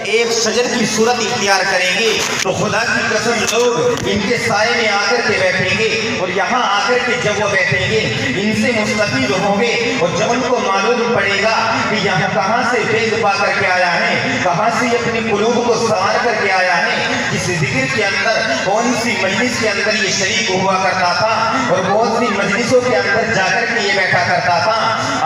ایک شجر کی صورت اختیار کریں گے تو خدا کی قسم لوگ ان کے سائے میں آ کر کے بیٹھیں گے، اور یہاں آ کر کے جب وہ بیٹھیں گے ان سے مستفید ہوں گے، اور جب ان کو معلوم پڑے گا کہ یہاں کہاں سے فیض پا کر کے آیا ہے، کہاں سے اپنی قلوب کو سنوار کر کے آیا ہے، کس ذکر کے اندر، کون سی مجلس کے اندر یہ شریک ہوا کرتا تھا، اور بہت سی مجلسوں کے اندر جا کر کے یہ بیٹھا کرتا تھا،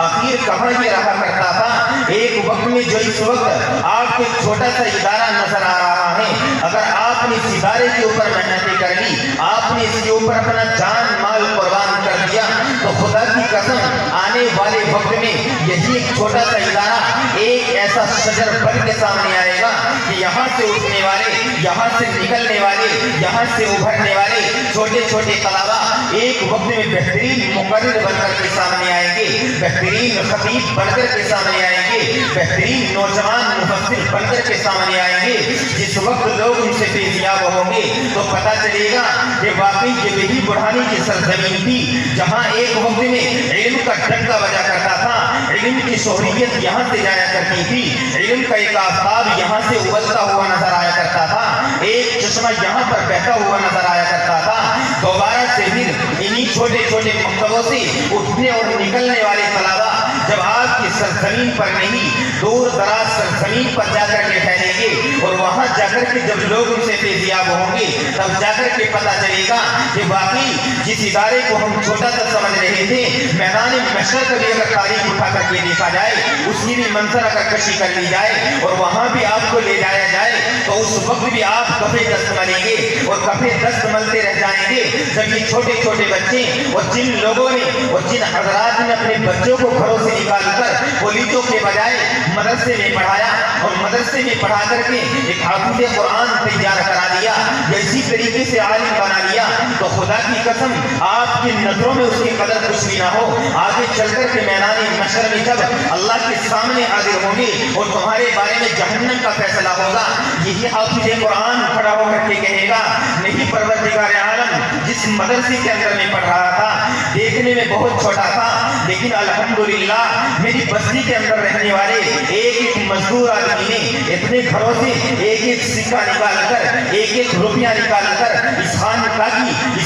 آخر کہاں یہ رہا کرتا تھا۔ ایک وقت میں جو اس وقت آپ کو ایک چھوٹا سا ادارہ نظر آ رہا ہے، اگر آپ نے اس ادارے کے اوپر محنتیں کر لی، آپ نے اس کے اوپر اپنا جان مال قربان کر دیا، تو خدا کی قسم آنے والے وقت میں یہی ایک چھوٹا سا ادارہ ایک ایسا شجر بن کے سامنے آئے گا کہ یہاں سے اٹھنے والے، یہاں سے نکلنے والے، یہاں سے ابھرنے والے چھوٹے چھوٹے طلبا ایک وقت میں بہترین مقرر بن کر کے سامنے آئیں گے، بہترین خطیب بن کر کے سامنے آئیں گے، بہترین نوجوان مفسر بن کر کے سامنے آئیں گے۔ جس وقت لوگ ان سے فیضیاب ہوں گے تو پتہ چلے گا کہ واقعی یہ وہی بڑھانی کی سرزمین تھی جہاں ایک وقت میں علم کا ڈنکا بجا کرتا تھا، علم کی شہریت یہاں سے جایا کرتی تھی، علم کا ایک آفتاب یہاں سے ابلتا ہوا نظر آیا کرتا تھا، ایک چشمہ یہاں پر بہتا ہوا نظر آیا کرتا تھا۔ دوبارہ سے پھر انہی چھوٹے چھوٹے مکتبوں سے اٹھنے اور نکلنے والے طلبا جب آپ کی سرزمین پر نہیں، دور دراز سرزمین پر جا کر کے ٹھہریں گے، اور وہاں جا کر کے جب لوگ ان سے فیضیاب ہوں گے تب جا کر کے پتہ چلے گا کہ واقعی جس ادارے کو ہم چھوٹا سا سمجھ رہے تھے، میدان محشر کا بھی اگر تاریخ اٹھا کر کے دیکھا جائے، اس کی بھی منظر اگر کشی کر لی جائے اور وہاں بھی آپ کو لے جایا جائے تو اس وقت بھی آپ کفے دست ملیں گے، اور کفے دست ملتے رہ جائیں گے جب یہ چھوٹے چھوٹے بچے اور جن لوگوں نے اور جن حضرات نے اپنے بچوں کو گھروں سے نکال کر کولیجوں کے بجائے مدرسے میں پڑھایا اور مدرسے میں پڑھا کر کے ایک حافظ قرآن تیار کرا دیا، اسی طریقے سے عالم بنا لیا، تو خدا کی قسم آپ کی نظروں میں اس کی قدر کچھ بھی نہ ہو۔ آگے چل کر کے میدان محشر میں جب اللہ کے سامنے حاضر ہوں گے اور تمہارے بارے میں جہنم کا فیصلہ ہوگا، یہی حافظ قرآن کھڑا ہو کر کے کہے گا، نہیں پروردگار عالم، جس مدرسے کے اندر میں پڑھ رہا تھا دیکھنے میں بہت چھوٹا تھا، لیکن الحمدللہ میری بستی کے اندر رہنے والے ایک ایک مزدور آدمی نے اتنے گھروں سے ایک ایک سکہ نکال کر، ایک ایک روپیہ نکال کر اس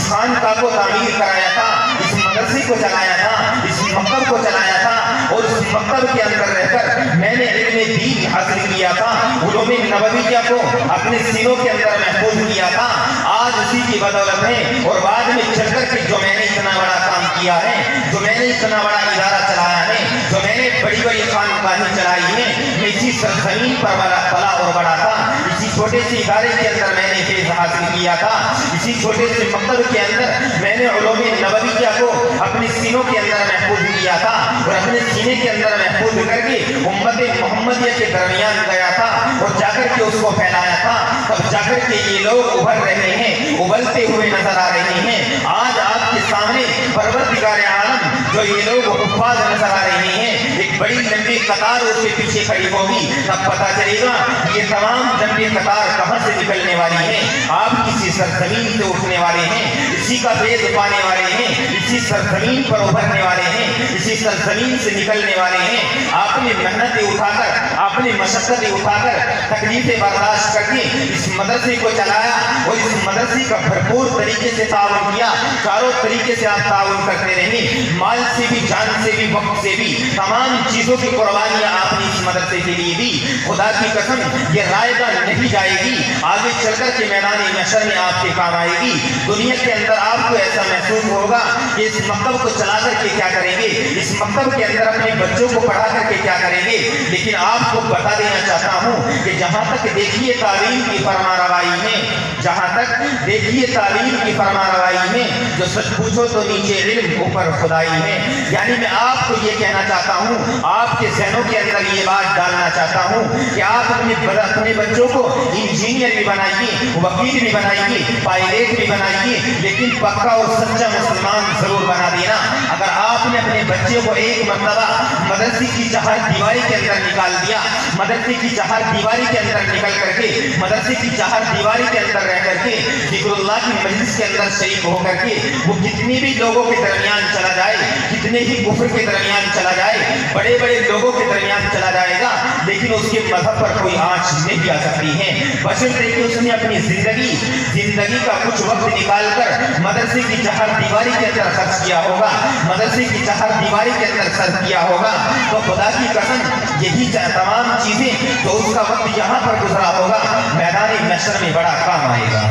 خانقاہ کو تعمیر کرایا تھا، اس مدرسے کو چلایا تھا، اس مکتب کو چلایا تھا، اور اس مکتب کے اندر رہ کر میں نے علم دین حاصل کیا تھا، علوم نبویہ کو اپنے سینوں کے اندر محفوظ کیا تھا۔ آج اسی کی بدولت ہے، اور بعد میں چل کر کے جو میں نے اتنا بڑا کام کیا ہے، جو میں نے اتنا بڑا ادارہ چلایا ہے، جو میں نے بڑی بڑی خانقاہیں چلائی ہیں، میں اسی سرزمین پر پلا اور بڑا تھا، اسی چھوٹے سے ادارے کے اندر میں نے فیض حاصل کیا تھا، اسی چھوٹے سے مکتب کے اندر میں نے علوم نبویہ کو اپنے سینوں کے اندر محفوظ کیا تھا، اور اپنے سینے کے اندر محفوظ کر کے امت محمدیہ کے درمیان گیا تھا اور جا کر کے اس کو پھیلایا تھا۔ تب جا کر کے یہ لوگ ابھر رہے ہیں، ابلتے ہوئے نظر آ رہے ہیں۔ آج آپ کے سامنے پروردگار عالم جو یہ لوگ حفاظ نظر آ رہے ہیں، ایک بڑی لمبی قطار اس کے پیچھے کھڑی ہوگی، تب پتہ چلے گا یہ تمام لمبی قطار کہاں سے نکلنے والی ہے۔ آپ کسی سرزمین سے اٹھنے والے ہیں، اسی کا فیض پانے والے ہیں، اسی سرزمین پر ابھرنے والے ہیں، اسی سرزمین سے نکلنے والے ہیں۔ آپ نے محنتیں اٹھا کر، آپ نے مشقتیں اٹھا کر، تکلیفیں برداشت کر کے اس مدرسے کو چلایا، اور اس مدرسے کا بھرپور طریقے سے تعاون کیا، چاروں طریقے سے آپ تعاون کرتے رہے، مال سے بھی، جان سے بھی، وقت سے بھی، تمام چیزوں کی قربانیاں آپ نے اس مدرسے کے لیے دی۔ خدا کی قسم یہ رائگاں نہیں جائے گی، آگے چل کر کے میدان محشر میں آپ کے کام آئے گی۔ دنیا کے اندر آپ کو ایسا محسوس ہوگا کہ اس مکتب کو چلا کر کے کیا کریں گے، اس مکتب کے اندر اپنے بچوں کو پڑھا کر کے کیا کریں گے، لیکن آپ کو بتا دینا چاہتا ہوں کہ جہاں تک دیکھیے تعلیم کی فرما روائی میں، جہاں تک دیکھیے تعلیم کی فرما روائی میں، جو سچ پوچھو تو نیچے علم اوپر خدائی ہے۔ یعنی میں آپ کو یہ کہنا چاہتا ہوں، آپ کے ذہنوں کے اندر یہ بات ڈالنا چاہتا ہوں کہ آپ اپنے بچوں کو انجینئر بھی بنائیے، وکیل بھی بنائیے، پائلٹ بھی بنائیے، لیکن پکا اور سچا مسلمان ضرور بنا دینا۔ اگر آپ نے اپنے بچے کو ایک مرتبہ مدرسے کی چہار دیواری کے اندر نکال دیا، مدرسے کی چہار دیواری کے اندر نکل کر کے، مدرسے کی چہار دیواری کے اندر رہ کر کے، ذکر اللہ کی مجلس کے اندر شریک ہو کر کے، وہ کتنی بھی لوگوں کے درمیان چلا جائے، کتنے ہی کفر کے درمیان چلا جائے، بڑے بڑے لوگوں کے درمیان چلا جائے گا، لیکن اس کے مذہب پر کوئی آنچ نہیں आ सकती हैं, बशर्ते कि उसने अपनी जिंदगी का कुछ वक्त निकाल कर मदरसे की चार दीवारी के अंदर खर्च किया होगा, मदरसे की चार दीवारी के अंदर खर्च किया होगा। तो खुदा की कसम यही तमाम चीजें तो उसका वक्त यहाँ पर गुजरा होगा, मैदान महशर में बड़ा काम आएगा।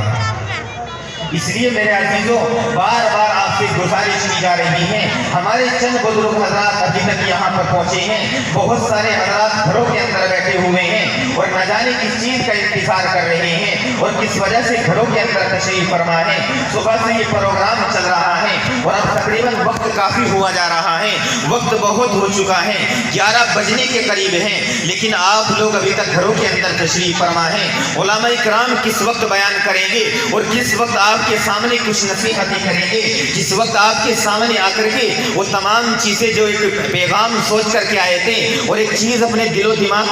इसलिए मेरे अजीजों, बार बार आपसे गुजारिश की जा रही है, हमारे चंद बुजुर्ग हजरात अभी तक यहाँ पर पहुंचे हैं, बहुत सारे हजरात घरों के अंदर बैठे हुए हैं और न जाने किस चीज का इंतजार कर रहे हैं और किस वजह से घरों के अंदर तशरीफ फरमा है। सुबह से ये प्रोग्राम चल रहा है और अब तकरीबन वक्त काफी हुआ जा रहा है, वक्त बहुत हो चुका है, 11 बजने के करीब है, लेकिन आप लोग अभी तक घरों के अंदर तशरीफ फरमा है। उलमा इकराम किस वक्त बयान करेंगे और किस वक्त आपके सामने कुछ नसीहतें करेंगे, किस वक्त आपके सामने आकर के वो तमाम चीजें जो एक पैगाम सोच करके आए थे और एक चीज अपने दिलो दिमाग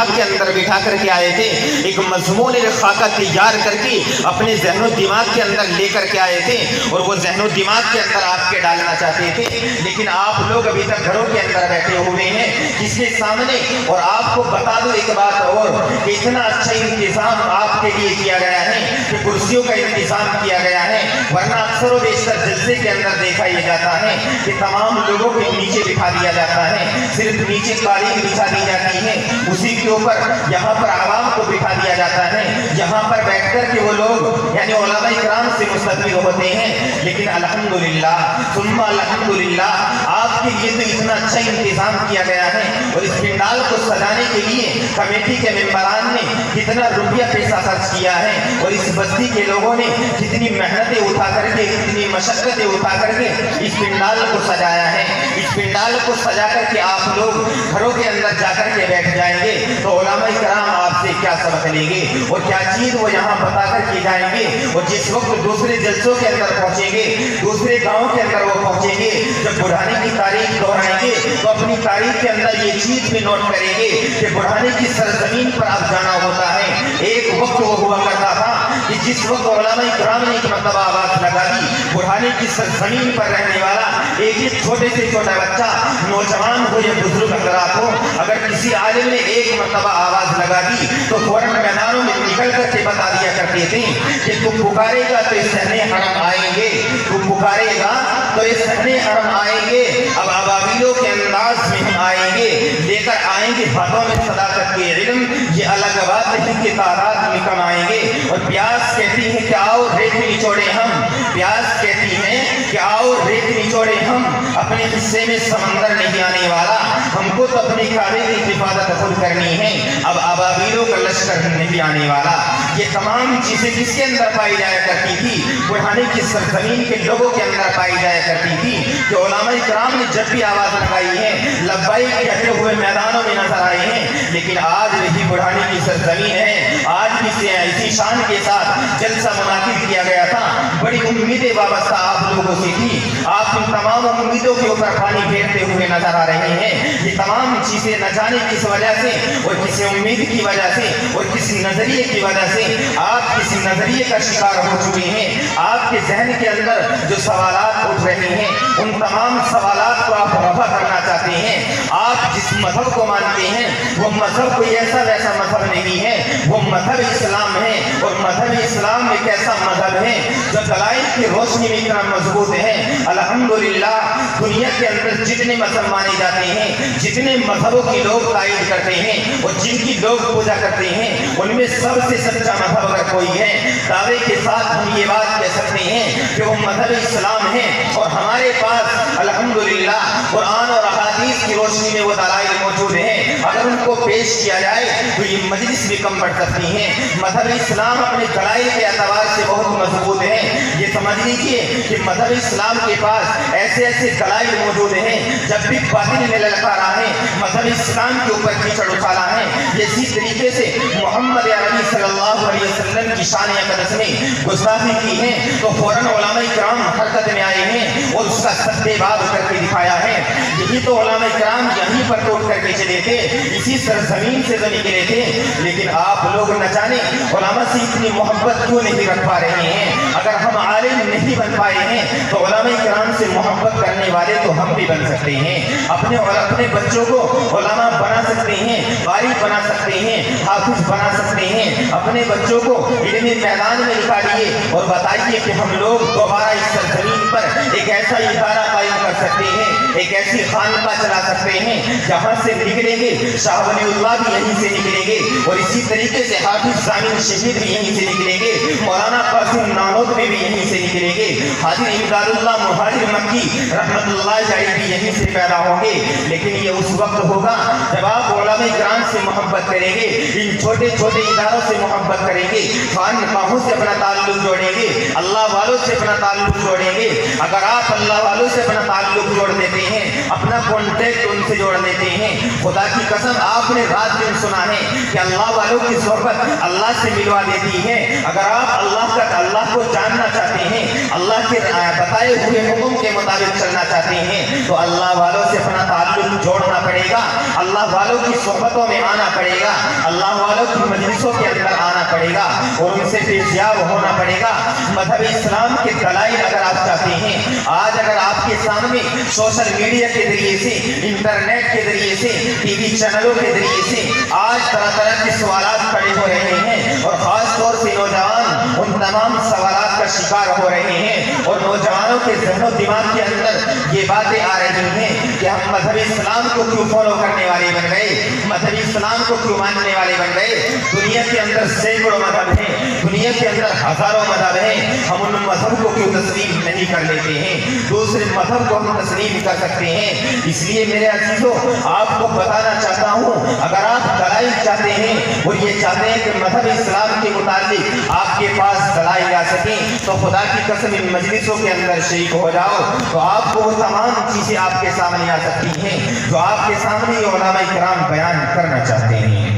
के अंदर बिठा करके आए थे, एक मजमून खाका तैयार करके अपने जहनो दिमाग के अंदर लेकर के आए थे और वो जहनो दिमाग के अंदर आपके डालना चाहते थे, लेकिन आप लोग अभी तक घरों के अंदर बैठे हुए हैं किसके सामने। और आपको बता दो एक बात और, कि इतना अच्छा इंतजाम आपके लिए किया गया है कि कुर्सियों का इंतजाम किया गया है, वरना अक्सर व बेशतर जलसे के अंदर देखा यह जाता है कि तमाम लोगों के नीचे बिठा दिया जाता है, सिर्फ नीचे कालीन बिछा दी जाती है, उसी के ऊपर यहाँ पर आवाम को बिठा दिया जाता है, यहाँ पर बैठकर के वो लोग यानी उलमा इकराम से मुस्तफीद होते हैं। लेकिन अल्हम्दुलिल्लाह सुम्मा अल्हम्दुलिल्लाह आपके लिए तो इतना अच्छा इंतजाम किया गया है और इस पंडाल को सजाने के लिए कमेटी के मेंबरान ने कितना रुपया पैसा खर्च किया है और इस बस्ती के लोगों ने कितनी मेहनतें उठा करके, कितनी मशक्कतें उठा करके इस पंडाल को सजाया है। इस पंडाल को सजा करके आप लोग घरों के अंदर जाकर के बैठ जाएंगे तो उलमा इकराम आपसे क्या सबक लेंगे और क्या चीज वो यहाँ बता करके जाएंगे। और जिस वक्त दूसरे जलसों के अंदर पहुंचेंगे, दूसरे गाँव के अंदर वो पहुंचेंगे, जब बुढ़ाने की तारीख दोहराएंगे तो अपनी तारीख के अंदर ये चीज भी नोट करेंगे कि बुढ़ाने की सरजमीन पर अब जाना होता है। एक वक्त वो हुआ करता था कि जिस वक्त उलमा इकराम ने एक मतलब आवाज लगा दी, बुढ़ाने की सरजमीन पर रहने वाला एक छोटे से छोटा बच्चा, नौजवान हो या बुजुर्ग हजरात हो, अगर किसी आलिम ने एक मरतबा आवाज लगा दी तो फौरन मैदानों में निकल करके बता दिया करते थे कि तुम पुकारेगा तो इस सहने हरम आएंगे, तुम पुकारेगा तो इस सहने हरम आएंगे। अब अबाबिलों के अंदाज में हम आएंगे, लेकर आएंगे हाथों में सदाकत के इल्म, ये अलग बात है कि तारात में कम आएंगे। और प्यास कहती है कि आओ रेत निचोड़े हम, प्यास कहती है कि आओ रेत निचोड़े हम, अपने हिस्से में समंदर नहीं आने वाला, हमको तो अपने काबे की हिफाजत खुद करनी है, अब अबाबिलों का लश्कर नहीं आने वाला। ये तमाम चीजें किसके अंदर पाई जाया करती थी? बुढ़ाने की सरजमीन के लोगों के अंदर पाई जाया करती थी कि उलमा इकराम ने जब भी आवाज लगाई है लब्बाइक कहते हुए मैदानों में नजर आए हैं। लेकिन आज वही बुढ़ाने की सरजमीन है, आज भी इसी शान के साथ जलसा मुनाकिद किया गया था, बड़ी उम्मीदें वाबस्ता आप लोगों से थी, आप इन तमाम उम्मीदों के ऊपर पानी फेरते हुए नजर आ रहे हैं। ये तमाम चीजें न जाने किस वजह से और किसी उम्मीद की वजह से और किसी नजरिए की वजह से आप किसी नजरिए का शिकार हो चुके हैं। आपके जहन के अंदर जो सवालात उठ रहे हैं उन तमाम सवालात को आप रफा करना चाहते हैं। आप जिस मजहब को मानते हैं वो मजहब कोई ऐसा वैसा मजहब नहीं है, वो मजहब इस्लाम है। और मजहब इस्लाम एक ऐसा मजहब है जो दलाइल की रोशनी में इतना मजबूत है। अल्हम्दुलिल्लाह दुनिया के अंदर जितने मजहब माने जाते हैं, जितने मजहबों की लोग तायद करते हैं और जिनकी लोग पूजा करते हैं, उनमें सबसे सच्चा मजहब अगर कोई है, दावे के साथ हम ये बात कह सकते हैं कि वो मजहब इस्लाम है। और हमारे पास अल्हम्दुलिल्लाह कुरान और अहादीस की रोशनी में वो दलाइल मौजूद हैं, अगर उनको पेश किया जाए तो ये मजलिस भी कम पड़ सकती है। मजहब इस्लाम अपने दलाइल के एतबार से बहुत मजबूत है। ये समझ लीजिए कि मजहब इस्लाम के पास ऐसे ऐसे दलाइल मौजूद हैं, जब भी बातिल ने ललकारा है, मजहब इस्लाम के ऊपर कीचड़ उछाला है, इसी तरीके से मोहम्मद अरबी सल्लल्लाहु अलैहि वसल्लम की शान अक़दस में गुस्ताखी की है तो फौरन उलमा इकराम हरकत में आए हैं और उसका सत्तेबाज करके दिखाया है। यही तो उलमा इकराम यहीं पर तोड़ करके चले थे, इसी सरजमीन से तो निकले थे। लेकिन आप लोग न जाने उलमा से इतनी मोहब्बत क्यों नहीं रख पा रहे हैं। अगर हम आलिम नहीं बन पाए हैं तो उलमा किराम से मोहब्बत करने वाले तो हम भी बन सकते हैं। अपने बच्चों को उलमा बना सकते हैं, कारी बना सकते हैं, हाफिज बना सकते हैं। अपने बच्चों को इल्मी मैदान में निकालिए और बताइए कि हम लोग दोबारा इस सरजमीन पर एक ऐसा इदारा कायम कर सकते हैं, एक ऐसी खानका चला सकते हैं जहाँ से निकलेंगे शाह वलीउल्लाह भी यहीं से निकलेंगे और इसी तरीके से हाफिज जामिन शहीद भी यहीं से निकलेंगे, मौलाना कासिम नानोतवी भी यहीं से निकलेंगे, हाजी इमदादुल्लाह मुहाजिर मक्की रहमतुल्लाह अलैहि भी यहीं से पैदा होंगे। लेकिन ये उस वक्त होगा जब आप उलमा किराम से मोहब्बत करेंगे, इन छोटे छोटे इदारों से मोहब्बत करेंगे, खानकाहों से अपना ताल्लुक जोड़ेंगे, अल्लाह वालों से अपना ताल्लुक जोड़ेंगे। अगर आप अल्लाह वालों से अपना ताल्लुक जोड़ देते हैं, अपना कॉन्टेक्ट उनसे जोड़ देते हैं, खुदा की कसम आपने रात दिन सुना है कि अल्लाह वालों की सोहबत अल्लाह से मिलवा देती है। अगर आप अल्लाह को जानना चाहते हैं, अल्लाह के बताए हुए हुक्म के मुताबिक चलना चाहते हैं तो अल्लाह वालों से अपना ताल्लुक जोड़ना पड़ेगा, अल्लाह वालों की सोहबतों में आना पड़ेगा, अल्लाह वालों की मजलिसों के अंदर आना पड़ेगा और उनसे पेशियाब होना पड़ेगा। मजहब इस्लाम के दलाइल अगर आप चाहते हैं, आज अगर आपके सामने सोशल मीडिया के जरिए से, इंटरनेट के जरिए से, टीवी चैनलों के जरिए से आज तरह तरह के सवालात खड़े हो रहे हैं और खास तौर से नौजवान उन तमाम सवालात का शिकार हो रहे हैं और नौजवानों के ज़हन दिमाग के अंदर ये बातें आ रही हैं कि हम मजहब इस्लाम को क्यों फॉलो करने वाले बन गए, मजहब इस्लाम को क्यों मानने वाले बन गए। दुनिया के अंदर सैकड़ों मजहब हैं, दुनिया के अंदर हजारों मजहब हैं, हम उन मजहब को क्यों तस्लीम नहीं कर लेते हैं, दूसरे मजहब को हम तस्लीम कर सकते हैं। इसलिए मेरे अजीजों आपको बताना चाहता हूँ, अगर आप दलाइल चाहते हैं और ये चाहते हैं कि मजहब इस्लाम के मुताबिक आपके पास दलाइल आ सकें तो खुदा की कसम इन मजलिसों के अंदर शरीक हो जाओ तो आपको वो तमाम चीज़ें आपके सामने आ सकती हैं जो आपके सामने उलमा किराम बयान करना चाहते हैं।